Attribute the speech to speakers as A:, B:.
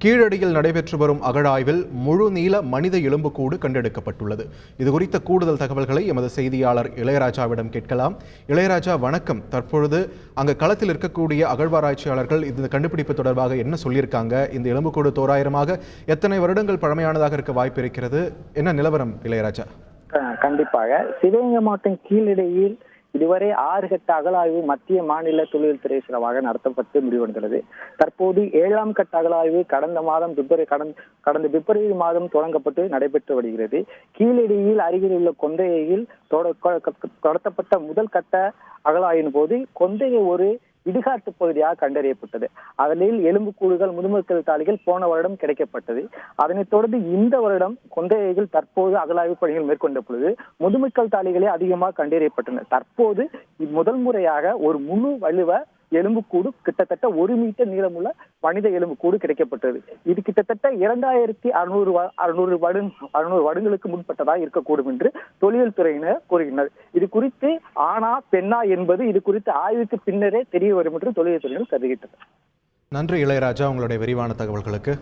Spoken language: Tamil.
A: கீழடியில் நடைபெற்று வரும் அகழாய்வில் முழு நீள மனித எலும்புக்கூடு கண்டெடுக்கப்பட்டுள்ளது. இது குறித்த கூடுதல் தகவல்களை எமது செய்தியாளர் இளையராஜாவிடம் கேட்கலாம். இளையராஜா, வணக்கம். தற்பொழுது அங்கு களத்தில் இருக்கக்கூடிய அகழ்வாராய்ச்சியாளர்கள் இந்த கண்டுபிடிப்பு தொடர்பாக என்ன சொல்லியிருக்காங்க? இந்த எலும்புக்கூடு தோராயமாக எத்தனை வருடங்கள் பழமையானதாக இருக்க வாய்ப்பு இருக்கிறது? என்ன நிலவரம் இளையராஜா?
B: கண்டிப்பாக சிவகங்கை மாவட்டம் கீழடியில் இதுவரை 6 கட்ட அகழாய்வு மத்திய மாநில தொழில்துறை செலவாக நடத்தப்பட்டு முடிவடைந்துள்ளது. தற்போது 7ஆம் கட்ட அகழாய்வு கடந்த பிப்ரவரி மாதம் தொடங்கப்பட்டு நடைபெற்று வருகிறது. கீழடியில் அருகில் உள்ள கொந்தையில் நடத்தப்பட்ட முதல் கட்ட அகழாய்வின் போது கொந்தையை ஒரு இடுகாட்டு பகுதியாக கண்டறியப்பட்டது. அதில் எலும்புக்கூடுகள், முதுமக்கள் தாளிகள் போன வருடம் கிடைக்கப்பட்டது. அதனைத் தொடர்ந்து இந்த வருடம் கொந்தைகள் தற்போது அகழாய்வு பணிகள் மேற்கொண்ட பொழுது முதுமக்கள் தாளிகளே அதிகமாக கண்டறியப்பட்டன. தற்போது முதல் முறையாக ஒரு முழு வலுவ எலும்புக்கூடு கிட்டத்தட்ட 1 மீட்டர் நீளமுள்ள மனித எலும்புக்கூடு கிடைக்கப்பட்டது. இது கிட்டத்தட்ட 2600 வருடங்களுக்கு முன்பட்டதாக இருக்கக்கூடும் என்று தொழில் துறையினர் கூறுகின்றனர். இது குறித்து ஆனா பெண்ணா என்பது இது குறித்து ஆய்வுக்கு பின்னரே தெரிய வரும் என்று தொழில் துறையினர் கருதுகின்றனர்.
A: நன்றி இளையராஜா, உங்களுடைய விரிவான தகவல்களுக்கு.